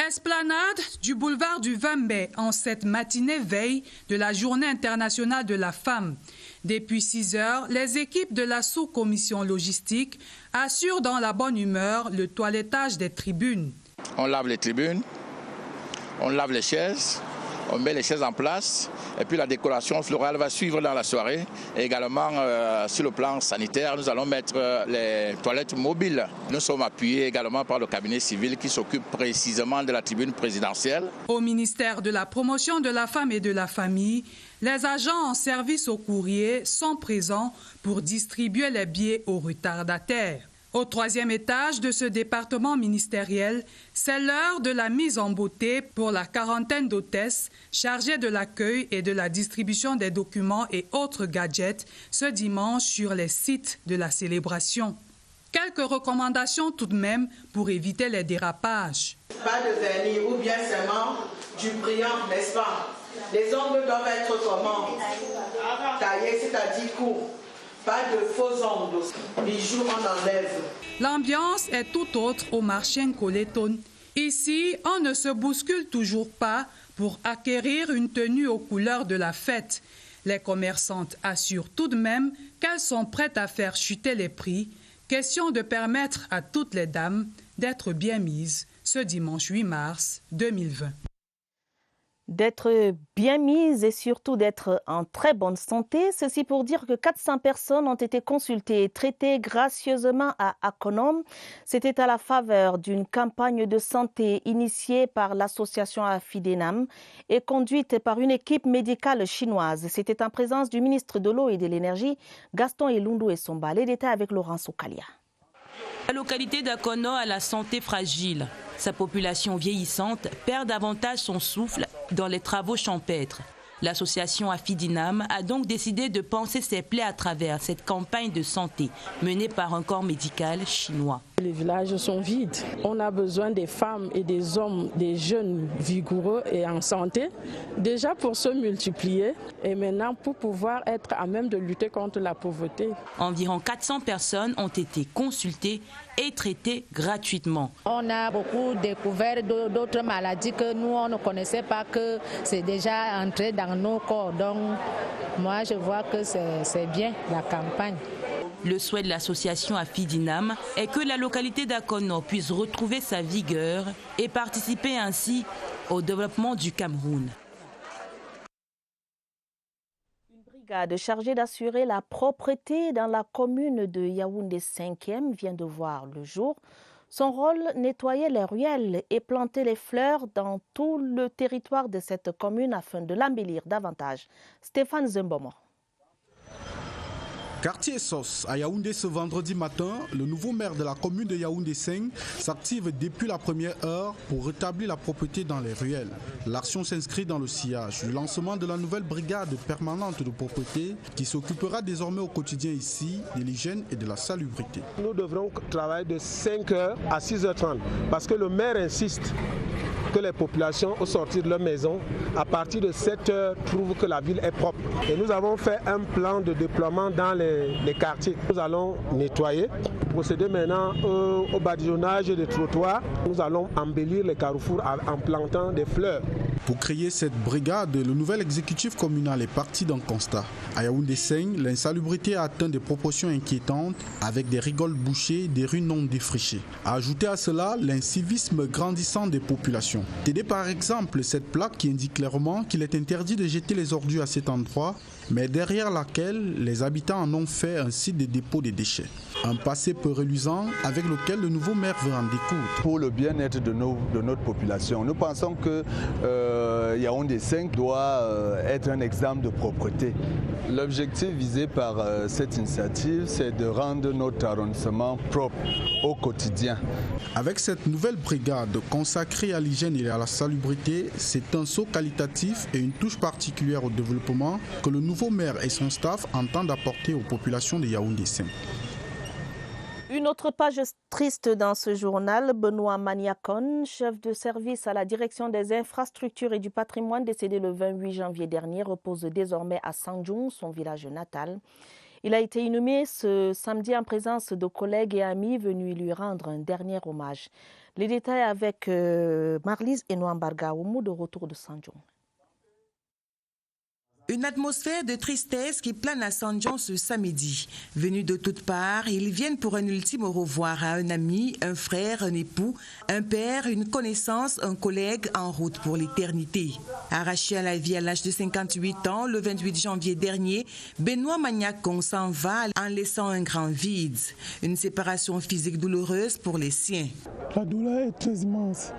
Esplanade du boulevard du 20 mai en cette matinée veille de la Journée internationale de la femme. Depuis 6 heures, les équipes de la sous-commission logistique assurent dans la bonne humeur le toilettage des tribunes.
On lave les tribunes, on lave les chaises, on met les chaises en place et puis la décoration florale va suivre dans la soirée. Et également, sur le plan sanitaire, nous allons mettre les toilettes mobiles. Nous sommes appuyés également par le cabinet civil qui s'occupe précisément de la tribune présidentielle.
Au ministère de la Promotion de la femme et de la famille, les agents en service au courrier sont présents pour distribuer les billets aux retardataires. Au 3e étage de ce département ministériel, c'est l'heure de la mise en beauté pour la quarantaine d'hôtesses chargées de l'accueil et de la distribution des documents et autres gadgets ce dimanche sur les sites de la célébration. Quelques recommandations tout de même pour éviter les dérapages.
Pas de vernis ou bien seulement du brillant, n'est-ce pas? Les ongles doivent être comment? Taillés, c'est-à-dire courts. Pas de faux ongles, bijoux on enlève.
L'ambiance est tout autre au marché Nkoleton. Ici, on ne se bouscule toujours pas pour acquérir une tenue aux couleurs de la fête. Les commerçantes assurent tout de même qu'elles sont prêtes à faire chuter les prix. Question de permettre à toutes les dames d'être bien mises ce dimanche 8 mars 2020.
D'être bien mise et surtout d'être en très bonne santé. Ceci pour dire que 400 personnes ont été consultées et traitées gracieusement à Akonom. C'était à la faveur d'une campagne de santé initiée par l'association Afidinam et conduite par une équipe médicale chinoise. C'était en présence du ministre de l'Eau et de l'Énergie, Gaston Elundou Essomba. Les détails avec Laurence Okalia.
La localité d'Akono a la santé fragile. Sa population vieillissante perd davantage son souffle dans les travaux champêtres. L'association Afidinam a donc décidé de panser ses plaies à travers cette campagne de santé menée par un corps médical chinois.
Les villages sont vides. On a besoin des femmes et des hommes, des jeunes vigoureux et en santé, déjà pour se multiplier et maintenant pour pouvoir être à même de lutter contre la pauvreté.
Environ 400 personnes ont été consultées et traitées gratuitement.
On a beaucoup découvert d'autres maladies que nous, on ne connaissait pas, que c'est déjà entré dans nos corps. Donc, moi, je vois que c'est bien la campagne.
Le souhait de l'association Afidinam est que la localité d'Akono puisse retrouver sa vigueur et participer ainsi au développement du Cameroun.
Une brigade chargée d'assurer la propreté dans la commune de Yaoundé 5e vient de voir le jour. Son rôle, nettoyer les ruelles et planter les fleurs dans tout le territoire de cette commune afin de l'embellir davantage. Stéphane Zembomo.
Quartier Sos, à Yaoundé ce vendredi matin, le nouveau maire de la commune de Yaoundé 5 s'active depuis la première heure pour rétablir la propreté dans les ruelles. L'action s'inscrit dans le sillage du lancement de la nouvelle brigade permanente de propreté qui s'occupera désormais au quotidien ici de l'hygiène et de la salubrité.
Nous devrons travailler de 5h à 6h30 parce que le maire insiste que les populations au sortir de leur maison, à partir de 7h, trouvent que la ville est propre. Et nous avons fait un plan de déploiement dans les quartiers. Nous allons nettoyer, procéder maintenant au badigeonnage des trottoirs. Nous allons embellir les carrefours en plantant des fleurs.
Pour créer cette brigade, le nouvel exécutif communal est parti d'un constat. À Yaoundé 5, l'insalubrité a atteint des proportions inquiétantes avec des rigoles bouchées, des rues non défrichées. Ajoutez à cela l'incivisme grandissant des populations. T'aider par exemple cette plaque qui indique clairement qu'il est interdit de jeter les ordures à cet endroit, mais derrière laquelle les habitants en ont fait un site de dépôt de déchets. Un passé peu reluisant avec lequel le nouveau maire veut en découdre.
Pour le bien-être de notre population, nous pensons que Yaoundé 5 doit être un exemple de propreté. L'objectif visé par cette initiative, c'est de rendre notre arrondissement propre au quotidien.
Avec cette nouvelle brigade consacrée à l'hygiène et à la salubrité, c'est un saut qualitatif et une touche particulière au développement que le nouveau maire et son staff entendent apporter aux populations de Yaoundé 5.
Une autre page triste dans ce journal, Benoît Maniakon, chef de service à la direction des infrastructures et du patrimoine, décédé le 28 janvier dernier, repose désormais à Sandjung, son village natal. Il a été inhumé ce samedi en présence de collègues et amis venus lui rendre un dernier hommage. Les détails avec Marlise Enouambarga, au mot de retour de Sandjung.
Une atmosphère de tristesse qui plane à Sandjung ce samedi. Venus de toutes parts, ils viennent pour un ultime au revoir à un ami, un frère, un époux, un père, une connaissance, un collègue en route pour l'éternité. Arraché à la vie à l'âge de 58 ans, le 28 janvier dernier, Benoît Maniakon s'en va en laissant un grand vide. Une séparation physique douloureuse pour les siens.
La douleur est très immense.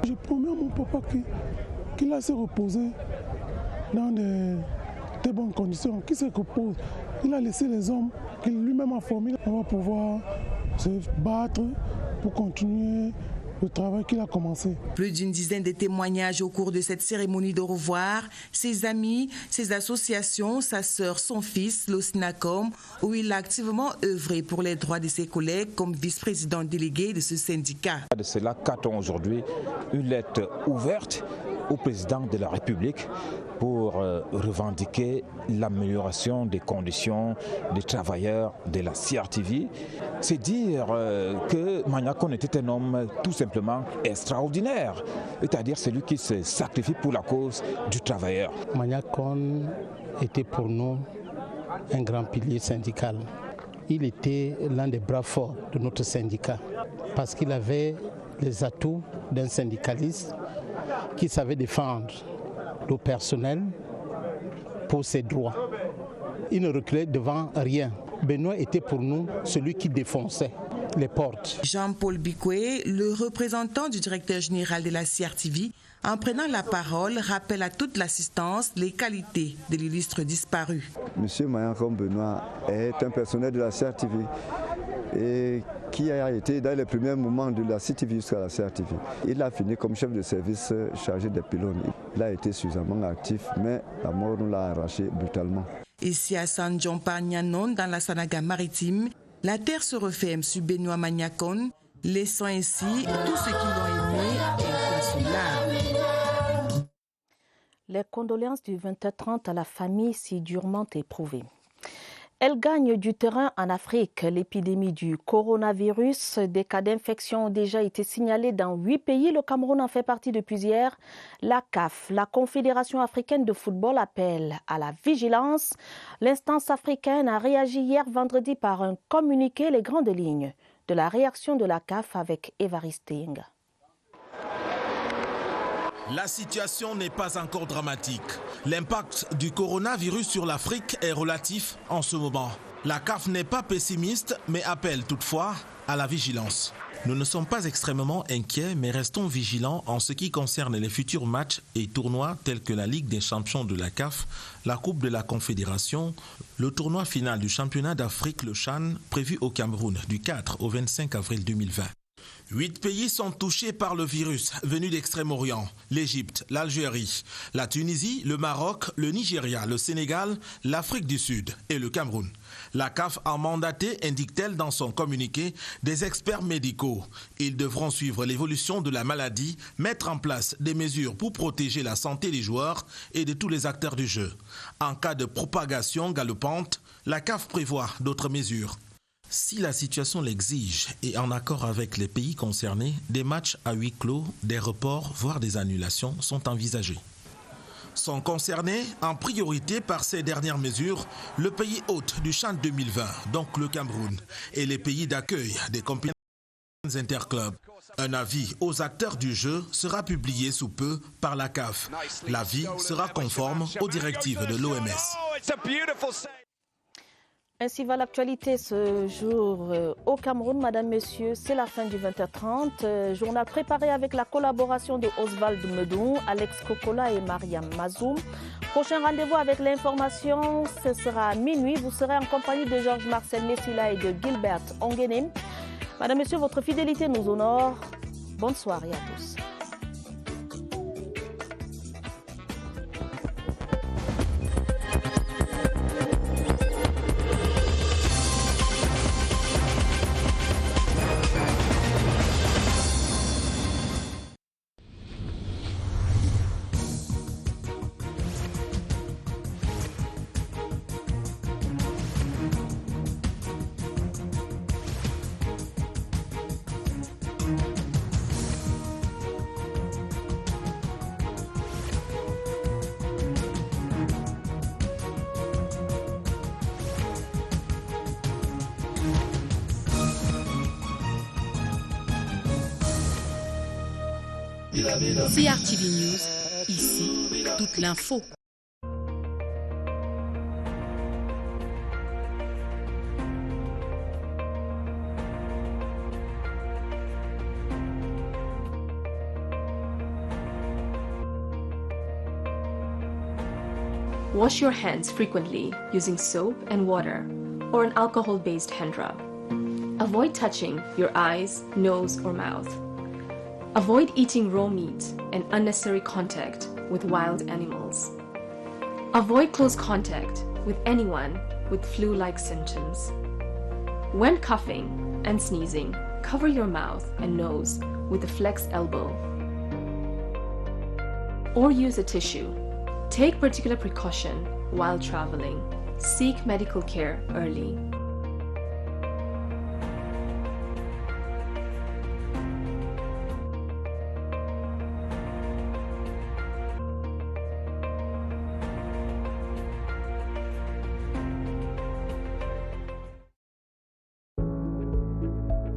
Je promets à mon papa qu'il a se reposer dans de bonnes conditions, qui se repose. Il a laissé les hommes qu'il lui-même a formés. On va pouvoir se battre pour continuer le travail qu'il a commencé.
Plus d'une dizaine de témoignages au cours de cette cérémonie de revoir. Ses amis, ses associations, sa sœur, son fils, l'Osnacom, où il a activement œuvré pour les droits de ses collègues comme vice-président délégué de ce syndicat.
De cela, qu'a-t-on aujourd'hui une lettre ouverte au président de la République pour revendiquer l'amélioration des conditions des travailleurs de la CRTV. C'est dire que Maniakon était un homme tout simplement extraordinaire, c'est-à-dire celui qui se sacrifie pour la cause du travailleur.
Maniakon était pour nous un grand pilier syndical. Il était l'un des bras forts de notre syndicat parce qu'il avait les atouts
d'un syndicaliste qui savait défendre le personnel pour ses droits. Il ne reculait devant rien. Benoît était pour nous celui qui défonçait les portes.
Jean-Paul Bikoué, le représentant du directeur général de la CRTV, en prenant la parole, rappelle à toute l'assistance les qualités de l'illustre disparu.
Monsieur Mayakom Benoît est un personnel de la CRTV et qui a été dans les premiers moments de la CTV jusqu'à la CRTV. Il a fini comme chef de service chargé des pylônes. Il a été suffisamment actif, mais la mort nous l'a arraché brutalement.
Ici à San John-Par-Nyanon, dans la Sanaga maritime, la terre se referme sur Benoît Maniakon, laissant ainsi tous ceux qui l'ont aimé inconsolables.
Les condoléances du 20h30 à la famille si durement éprouvée. Elle gagne du terrain en Afrique. L'épidémie du coronavirus, des cas d'infection ont déjà été signalés dans 8 pays. Le Cameroun en fait partie depuis hier. La CAF, la Confédération africaine de football, appelle à la vigilance. L'instance africaine a réagi hier vendredi par un communiqué. Les grandes lignes de la réaction de la CAF avec Évariste Yenga.
La situation n'est pas encore dramatique. L'impact du coronavirus sur l'Afrique est relatif en ce moment. La CAF n'est pas pessimiste, mais appelle toutefois à la vigilance. Nous ne sommes pas extrêmement inquiets, mais restons vigilants en ce qui concerne les futurs matchs et tournois tels que la Ligue des champions de la CAF, la Coupe de la Confédération, le tournoi final du championnat d'Afrique, le CHAN, prévu au Cameroun du 4 au 25 avril 2020. 8 pays sont touchés par le virus venu d'Extrême-Orient, l'Égypte, l'Algérie, la Tunisie, le Maroc, le Nigeria, le Sénégal, l'Afrique du Sud et le Cameroun. La CAF a mandaté, indique-t-elle dans son communiqué, des experts médicaux. Ils devront suivre l'évolution de la maladie, mettre en place des mesures pour protéger la santé des joueurs et de tous les acteurs du jeu. En cas de propagation galopante, la CAF prévoit d'autres mesures. Si la situation l'exige et en accord avec les pays concernés, des matchs à huis clos, des reports, voire des annulations sont envisagés. Sont concernés en priorité par ces dernières mesures le pays hôte du CHAN 2020, donc le Cameroun, et les pays d'accueil des compétitions interclubs. Un avis aux acteurs du jeu sera publié sous peu par la CAF. L'avis sera conforme aux directives de l'OMS.
Ainsi va l'actualité ce jour au Cameroun. Madame, Messieurs, c'est la fin du 20h30. Journal préparé avec la collaboration de Oswald Medou, Alex Kokola et Mariam Mazoum. Prochain rendez-vous avec l'information, ce sera à minuit. Vous serez en compagnie de Georges Marcel Messila et de Gilbert Ongenem. Madame, Messieurs, votre fidélité nous honore. Bonne soirée à tous.
CRTV News, ici, toute l'info.
Wash your hands frequently using soap and water or an alcohol-based hand rub. Avoid touching your eyes, nose, or mouth. Avoid eating raw meat and unnecessary contact with wild animals. Avoid close contact with anyone with flu-like symptoms. When coughing and sneezing, cover your mouth and nose with a flexed elbow. Or use a tissue. Take particular precaution while traveling. Seek medical care early.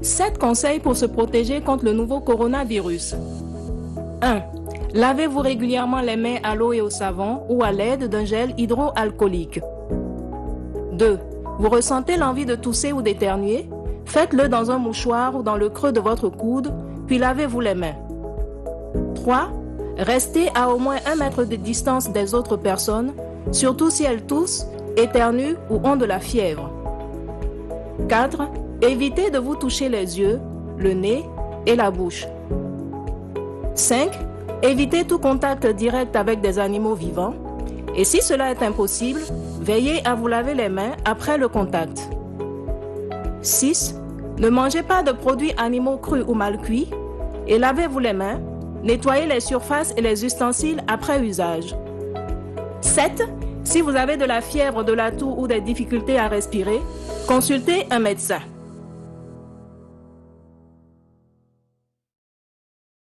7 conseils pour se protéger contre le nouveau coronavirus. 1. Lavez-vous régulièrement les mains à l'eau et au savon ou à l'aide d'un gel hydroalcoolique. 2. Vous ressentez l'envie de tousser ou d'éternuer? Faites-le dans un mouchoir ou dans le creux de votre coude, puis lavez-vous les mains. 3. Restez à au moins 1 mètre de distance des autres personnes, surtout si elles toussent, éternuent ou ont de la fièvre. 4. Évitez de vous toucher les yeux, le nez et la bouche. 5. Évitez tout contact direct avec des animaux vivants. Et si cela est impossible, veillez à vous laver les mains après le contact. 6. Ne mangez pas de produits animaux crus ou mal cuits. Et lavez-vous les mains. Nettoyez les surfaces et les ustensiles après usage. 7. Si vous avez de la fièvre, de la toux ou des difficultés à respirer, consultez un médecin.